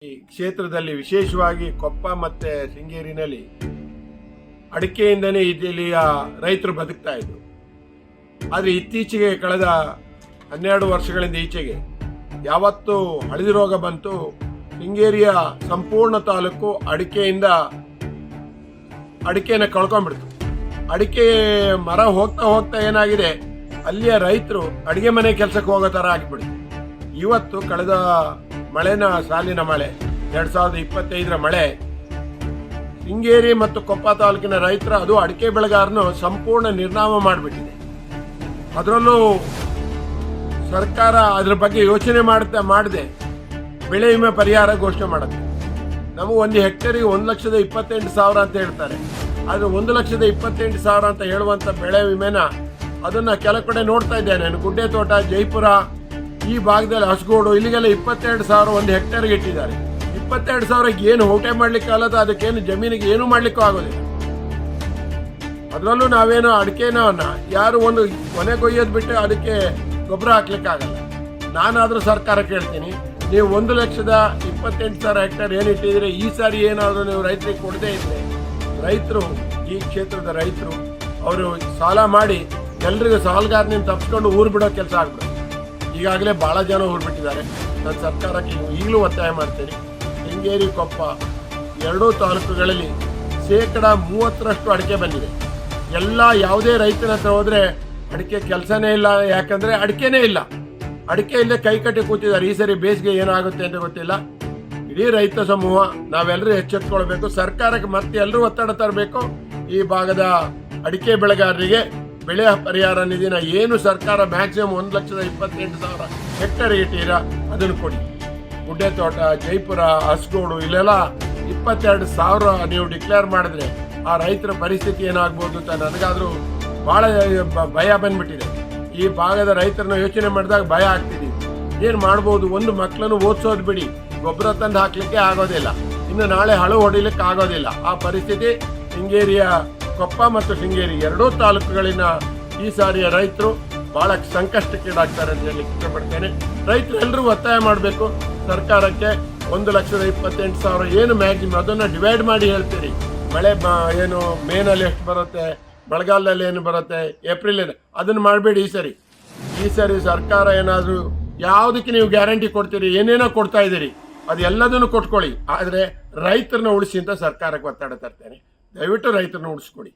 ಈ ಕ್ಷೇತ್ರದಲ್ಲಿ ವಿಶೇಷವಾಗಿ ಕೊಪ್ಪ ಮತ್ತೆ ಶೃಂಗೇರಿನಲ್ಲಿ ಅಡಿಕೆಯಿಂದನೇ ಇಲ್ಲಿಯ ರೈತರು ಬದುಕ್ತಾ ಇದ್ರು. ಆದರೆ ಇತ್ತೀಚೆಗೆ ಕಳೆದ 12 ವರ್ಷಗಳಿಂದ ಈಚೆಗೆ ಯಾವತ್ತು ಹಳದಿ ರೋಗ ಬಂತು, ಶೃಂಗೇರಿಯ ಸಂಪೂರ್ಣ ತಾಲೂಕು ಅಡಿಕೆಯನ್ನು ಕಳ್ಕೊಂಡ್ಬಿಡ್ತು. ಅಡಿಕೆ ಮರ ಹೋಗ್ತಾ ಹೋಗ್ತಾ ಏನಾಗಿದೆ, ಅಲ್ಲಿಯ ರೈತರು ಅಡಿಗೆ ಮನೆ ಕೆಲಸಕ್ಕೆ ಹೋಗೋ ತರ ಆಗಿಬಿಡ್ತು. ಇವತ್ತು ಕಳೆದ ಸಾಲಿನ ಮಳೆ 2025ರ ಮಳೆ ಶೃಂಗೇರಿ ಮತ್ತು ಕೊಪ್ಪ ತಾಲೂಕಿನ ರೈತರ, ಅದು ಅಡಿಕೆ ಬೆಳೆಗಾರನು ಸಂಪೂರ್ಣ ನಿರ್ನಾಮ ಮಾಡಿಬಿಟ್ಟಿದೆ. ಅದರಲ್ಲೂ ಸರ್ಕಾರ ಅದರ ಬಗ್ಗೆ ಯೋಚನೆ ಮಾಡದೆ ಬೆಳೆ ವಿಮೆ ಪರಿಹಾರ ಘೋಷಣೆ ಮಾಡುತ್ತೆ. ನಮಗೆ 1 ಹೆಕ್ಟೇರಿಗೆ 1,28,000 ಅಂತ ಹೇಳ್ತಾರೆ. ಆದ್ರೆ 1,28,000 ಅಂತ ಹೇಳುವಂತ ಬೆಳೆ ವಿಮೆನ ಅದನ್ನ ಕೆಲ ಕಡೆ ನೋಡ್ತಾ ಇದ್ದೇನೆ. ನಾನು ಗುಡ್ಡೆ ತೋಟ, ಜೈಪುರ ಈ ಭಾಗದಲ್ಲಿ ಹಸಗೋಡು ಇಲ್ಲಿಗೆಲ್ಲ 22,000 1 ಹೆಕ್ಟೇರ್ಗೆ ಇಟ್ಟಿದ್ದಾರೆ. 22,000ಕ್ಕೆ ಏನು ಊಟ ಮಾಡ್ಲಿಕ್ಕೆ ಅಲ್ಲದ, ಅದಕ್ಕೇನು ಜಮೀನಿಗೆ ಏನು ಮಾಡ್ಲಿಕ್ಕೂ ಆಗೋದಿಲ್ಲ. ಅದರಲ್ಲೂ ನಾವೇನು ಅಡಿಕೆನ ಯಾರು ಒಂದು ಕೊನೆ ಕೊಯ್ಯೋದು ಬಿಟ್ಟು ಅದಕ್ಕೆ ಗೊಬ್ಬರ ಹಾಕ್ಲಿಕ್ಕೆ ಆಗಲ್ಲ. ನಾನಾದ್ರೂ ಸರ್ಕಾರ ಕೇಳ್ತೀನಿ, ನೀವು 1,28,000 ಹೆಕ್ಟೇರ್ ಏನಿಟ್ಟಿದ್ರೆ ಈ ಸಾರಿ ಏನಾದರೂ ನೀವು ರೈತರಿಗೆ ಕೊಡದೇ ಇದ್ರೆ, ರೈತರು ಈ ಕ್ಷೇತ್ರದ ರೈತರು ಅವರು ಸಾಲ ಮಾಡಿ ಎಲ್ರಿಗೂ ಸಾಲಗಾರನಿಂದ ತಪ್ಪಿಸ್ಕೊಂಡು ಊರು ಬಿಡೋ ಕೆಲಸ ಆಗ್ಬಿಡುತ್ತೆ. ಈಗಾಗಲೇ ಬಹಳ ಜನ ಊರು ಬಿಟ್ಟಿದ್ದಾರೆ. ನಾನು ಸರ್ಕಾರಕ್ಕೆ ಈಗಲೂ ಒತ್ತಾಯ ಮಾಡ್ತೀನಿ, ಶೃಂಗೇರಿ ಕೊಪ್ಪ ಎರಡೂ ತಾಲೂಕುಗಳಲ್ಲಿ 30% ಅಡಿಕೆ ಬಂದಿದೆ. ಎಲ್ಲ ಯಾವುದೇ ರೈತನ ಹತ್ರ ಹೋದ್ರೆ ಅಡಿಕೆ ಕೆಲಸನೇ ಇಲ್ಲ, ಯಾಕಂದ್ರೆ ಅಡಿಕೆನೇ ಇಲ್ಲ. ಅಡಿಕೆ ಇಲ್ಲದೆ ಕೈ ಕಟ್ಟಿ ಕೂತಿದ್ದಾರೆ. ಈ ಸರಿ ಬೇಸಿಗೆ ಏನಾಗುತ್ತೆ ಅಂತ ಗೊತ್ತಿಲ್ಲ. ಇಡೀ ರೈತ ಸಮೂಹ ನಾವೆಲ್ಲರೂ ಎಚ್ಚೆತ್ಕೊಳ್ಬೇಕು. ಸರ್ಕಾರಕ್ಕೆ ಮತ್ತೆ ಎಲ್ಲರೂ ಒತ್ತಡ ತರಬೇಕು. ಈ ಭಾಗದ ಅಡಿಕೆ ಬೆಳೆಗಾರರಿಗೆ ಬೆಳೆ ಪರಿಹಾರ ನಿಧಿನ ಏನು ಸರ್ಕಾರ ಮ್ಯಾಕ್ಸಿಮಮ್ 1,28,000 ಹೆಕ್ಟೇರ್ ಇಟ್ಟಿರ ಅದನ್ನು ಕೊಡಿ. ಗುಡ್ಡೆ ತೋಟ, ಜೈಪುರ, ಹಸಗೋಡು ಇಲ್ಲೆಲ್ಲ 22,000 ನೀವು ಡಿಕ್ಲೇರ್ ಮಾಡಿದ್ರೆ ಆ ರೈತರ ಪರಿಸ್ಥಿತಿ ಏನಾಗ್ಬೋದು ಅಂತ ನನಗಾದ್ರೂ ಬಹಳ ಭಯ ಬಂದ್ಬಿಟ್ಟಿದೆ. ಈ ಭಾಗದ ರೈತರನ್ನ ಯೋಚನೆ ಮಾಡಿದಾಗ ಭಯ ಆಗ್ತಿದೆ. ಏನ್ ಮಾಡ್ಬೋದು? ಒಂದು ಮಕ್ಕಳನ್ನು ಓದಿಸೋದು ಬಿಡಿ, ಗೊಬ್ಬರ ತಂದು ಹಾಕ್ಲಿಕ್ಕೆ ಆಗೋದಿಲ್ಲ, ಇನ್ನು ನಾಳೆ ಹಳು ಹೊಡಿಲಿಕ್ಕೆ ಆಗೋದಿಲ್ಲ. ಆ ಪರಿಸ್ಥಿತಿ ಶೃಂಗೇರಿಯ ಕೊಪ್ಪ ಮತ್ತು ಶೃಂಗೇರಿ ಎರಡೂ ತಾಲೂಕುಗಳಿನ ಈ ಸಾರಿಯ ರೈತರು ಬಹಳ ಸಂಕಷ್ಟಕ್ಕೀಡಾಗ್ತಾರೆ ಅಂತ ಹೇಳಿ ಇಷ್ಟಪಡ್ತೇನೆ. ರೈತರು ಎಲ್ಲರೂ ಒತ್ತಾಯ ಮಾಡಬೇಕು ಸರ್ಕಾರಕ್ಕೆ. 1,28,000 ಏನು ಮ್ಯಾಕ್ಸಿಮಮ್ ಅದನ್ನ ಡಿವೈಡ್ ಮಾಡಿ ಹೇಳ್ತೀರಿ. ಮಳೆ ಏನು ಮೇನಲ್ಲಿ ಎಷ್ಟು ಬರುತ್ತೆ, ಮಳೆಗಾಲದಲ್ಲಿ ಏನು ಬರುತ್ತೆ, ಏಪ್ರಿಲ್ ಅದನ್ನ ಮಾಡಬೇಡಿ. ಈ ಸರಿ ಸರ್ಕಾರ ಏನಾದರೂ ಯಾವುದಕ್ಕೆ ನೀವು ಗ್ಯಾರಂಟಿ ಕೊಡ್ತೀರಿ, ಏನೇನೋ ಕೊಡ್ತಾ ಇದ್ದೀರಿ, ಅದು ಎಲ್ಲದನ್ನು ಕೊಟ್ಕೊಳ್ಳಿ. ಆದರೆ ರೈತರನ್ನ ಉಳಿಸಿ ಅಂತ ಸರ್ಕಾರಕ್ಕೆ ಒತ್ತಡ ತರ್ತೇನೆ. ದಯವಿಟ್ಟು ರೈತರನ್ನ ಉಳಿಸ್ಕೊಡಿ.